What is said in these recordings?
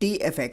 TFX.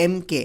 MK